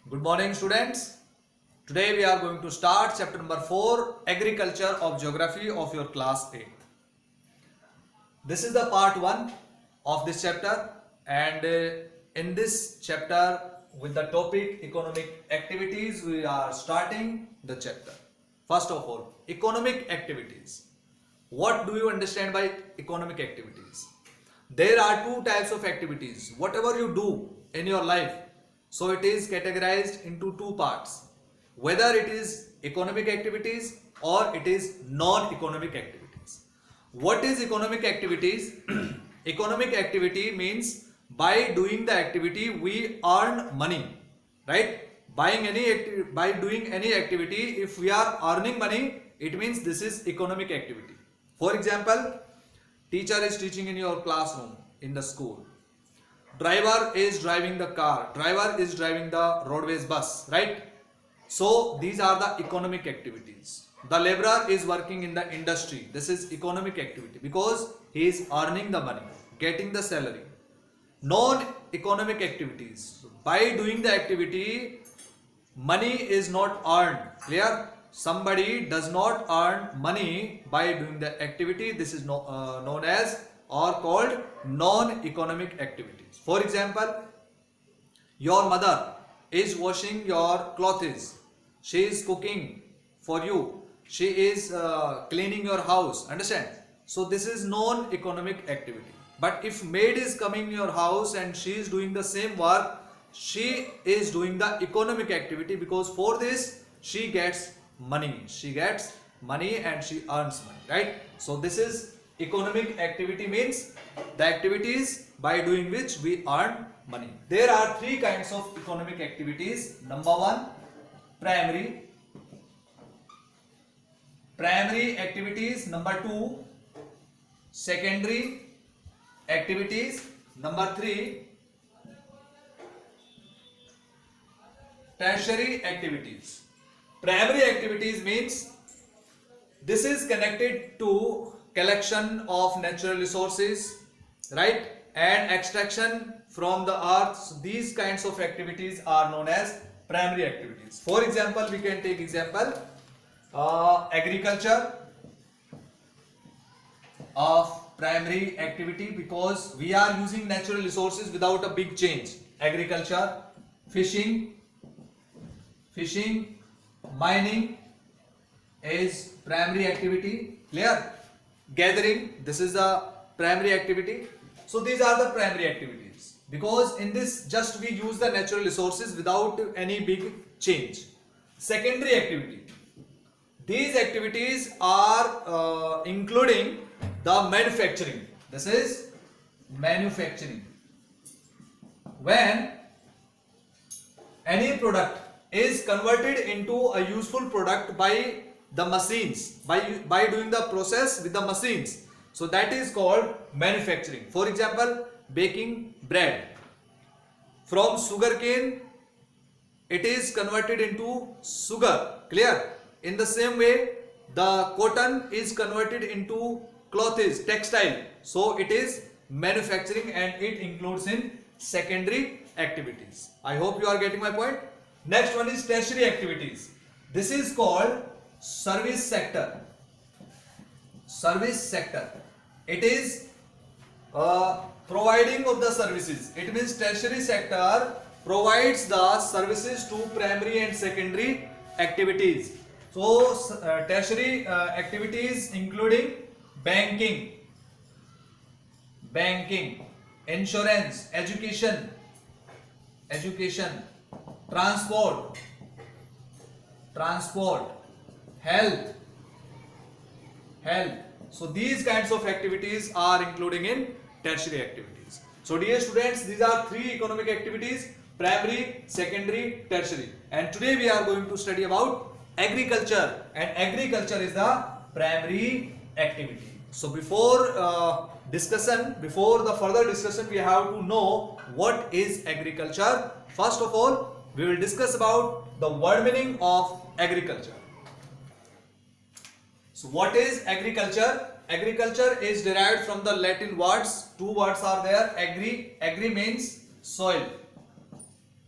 Good morning, students. Today we are going to start chapter number 4, Agriculture of Geography of your class 8. This is the part 1 of this chapter, and in this chapter with the topic economic activities we are starting the chapter. First of all, economic activities. What do you understand by economic activities? There are two types of activities. Whatever you do in your life, so it is categorized into two parts. Whether it is economic activities or it is non-economic activities. What is economic activities? Economic activity means by doing the activity we earn money, right? By doing any activity, if we are earning money, it means this is economic activity. For example, teacher is teaching in your classroom in the school. Driver is driving the car. Driver is driving the roadways bus, right? So these are the economic activities. The laborer is working in the industry. This is economic activity because he is earning the money, getting the salary. Non-economic activities. By doing the activity, money is not earned. Clear? Somebody does not earn money by doing the activity. This is known as or called non-economic activities. For example, your mother is washing your clothes. She is cooking for you. She is cleaning your house. Understand? So this is non-economic activity. But if maid is coming in your house and she is doing the same work, she is doing the economic activity because for this she gets money. She gets money and she earns money, right? So this is economic activity, means the activities by doing which we earn money. There are three kinds of economic activities. Number one, primary activities. Number two, secondary activities. Number three, tertiary activities. Primary activities means this is connected to collection of natural resources, right, and extraction from the earth. So these kinds of activities are known as primary activities. For example, we can take example agriculture of primary activity because we are using natural resources without a big change. Agriculture, fishing, mining is primary activity. Clear? Gathering, this is the primary activity. So these are the primary activities because in this just we use the natural resources without any big change. Secondary activity, these activities are including the manufacturing. This is manufacturing. When any product is converted into a useful product by the machines, by doing the process with the machines, so that is called manufacturing. For example, baking bread from sugarcane, it is converted into sugar. Clear? In the same way, the cotton is converted into clothes, textile, so it is manufacturing and it includes in secondary activities. I hope you are getting my point. Next one is tertiary activities. This is called service sector. It is providing of the services. It means tertiary sector provides the services to primary and secondary activities. So tertiary activities including banking, insurance, education, transport, health. So these kinds of activities are including in tertiary activities. So dear students, these are three economic activities: primary, secondary, tertiary. And today we are going to study about agriculture, and agriculture is the primary activity. So before the further discussion, we have to know what is agriculture. First of all, we will discuss about the word meaning of agriculture. So what is agriculture? Agriculture is derived from the Latin words. Two words are there. Agri means soil,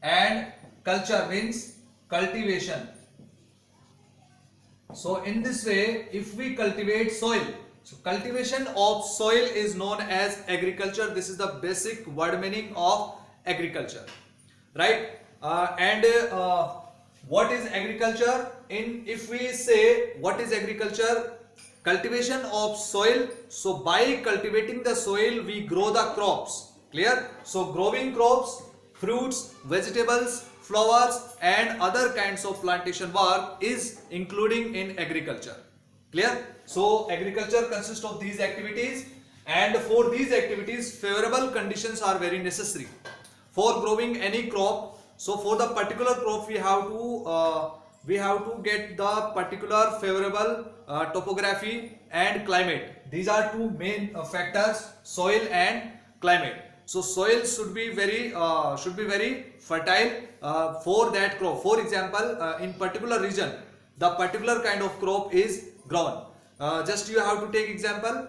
and culture means cultivation. So in this way, if we cultivate soil, so cultivation of soil is known as agriculture. This is the basic word meaning of agriculture, right? What is agriculture? If we say what is agriculture, cultivation of soil. So by cultivating the soil, we grow the crops. Clear? So growing crops, fruits, vegetables, flowers, and other kinds of plantation work is including in agriculture. Clear? So agriculture consists of these activities, and for these activities favorable conditions are very necessary for growing any crop. So for the particular crop we have to get the particular favorable topography and climate. These are two main factors, soil and climate. So soil should be very fertile for that crop. For example, in particular region, the particular kind of crop is grown. Just you have to take example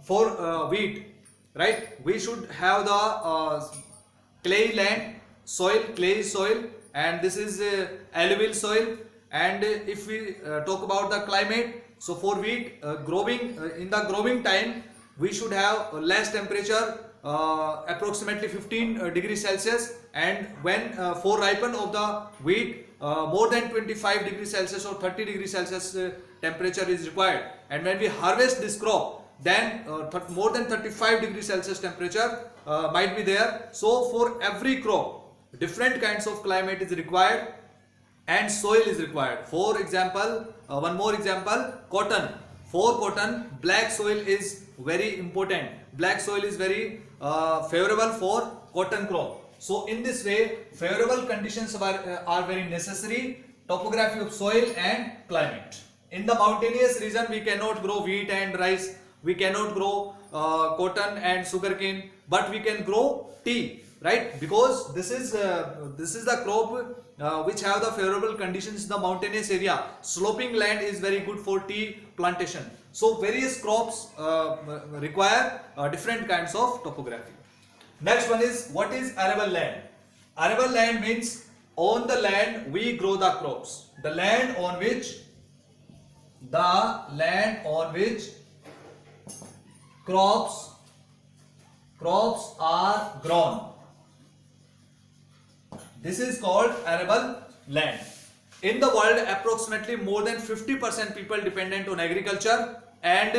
for wheat, right? We should have the clay land, clay soil, and this is alluvial soil. And if we talk about the climate, so for wheat growing in the growing time, we should have less temperature, approximately 15 degrees Celsius, and when for ripen of the wheat, more than 25 degrees Celsius or 30 degrees Celsius temperature is required. And when we harvest this crop, then more than 35 degrees Celsius temperature might be there. So for every crop, different kinds of climate is required and soil is required. For example, one more example, cotton. For cotton, black soil is very important. Black soil is very favorable for cotton crop. So in this way, favorable conditions are very necessary: topography of soil and climate. In the mountainous region, we cannot grow wheat and rice, we cannot grow cotton and sugarcane, but we can grow tea, right? Because this is the crop which have the favorable conditions in the mountainous area. Sloping land is very good for tea plantation. So various crops require different kinds of topography. Next one is, what is arable land? Arable land means on the land we grow the crops. The land on which crops are grown. This is called arable land. In the world, approximately more than 50% people dependent on agriculture, and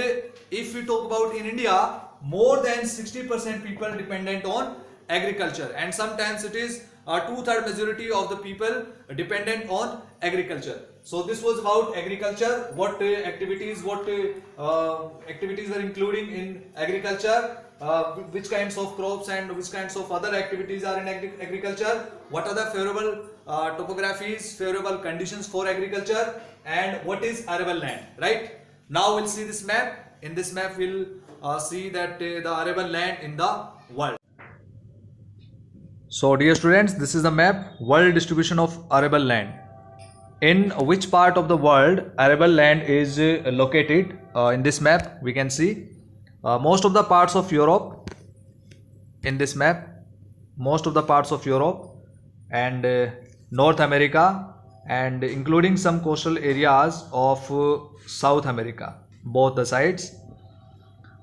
if we talk about in India, more than 60% people dependent on agriculture, and sometimes it is a 2/3 majority of the people dependent on agriculture. So this was about agriculture. What activities were including in agriculture, which kinds of crops and which kinds of other activities are in agriculture, what are the favorable topographies, favorable conditions for agriculture, and what is arable land, right? Now we'll see this map. In this map we'll see that the arable land in the world. So dear students, this is the map, world distribution of arable land. In which part of the world arable land is located? In this map we can see most of the parts of Europe. In this map, most of the parts of Europe and North America, and including some coastal areas of South America, both the sides,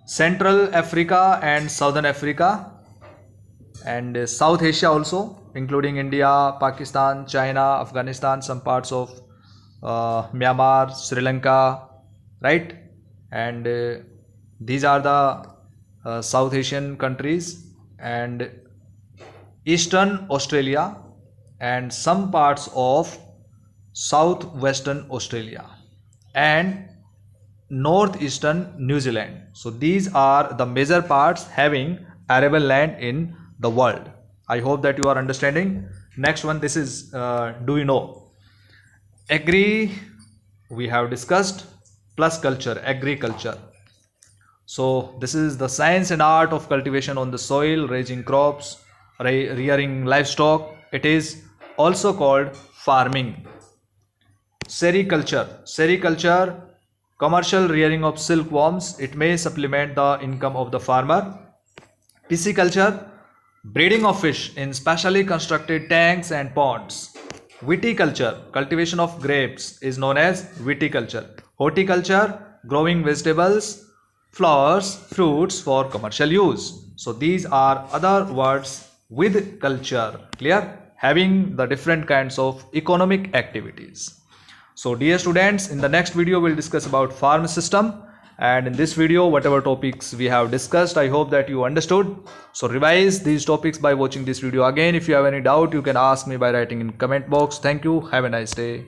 Central Africa and Southern Africa, and South Asia also, including India, Pakistan, China, Afghanistan, some parts of Myanmar, Sri Lanka, right? And these are the South Asian countries, and Eastern Australia, and some parts of Southwestern Australia, and Northeastern New Zealand. So these are the major parts having arable land in the world. I hope that you are understanding. Next one, this is do you know? Agri we have discussed, plus culture, agriculture. So this is the science and art of cultivation on the soil, raising crops, rearing livestock. It is also called farming. Sericulture, commercial rearing of silkworms. It may supplement the income of the farmer. Pisciculture, breeding of fish in specially constructed tanks and ponds. Viticulture, cultivation of grapes, is known as viticulture. Horticulture, growing vegetables, flowers, fruits for commercial use. So these are other words with culture, clear, having the different kinds of economic activities. So dear students, in the next video we'll discuss about farm system, and in this video whatever topics we have discussed, I hope that you understood. So revise these topics by watching this video again. If you have any doubt, you can ask me by writing in comment box. Thank you. Have a nice day.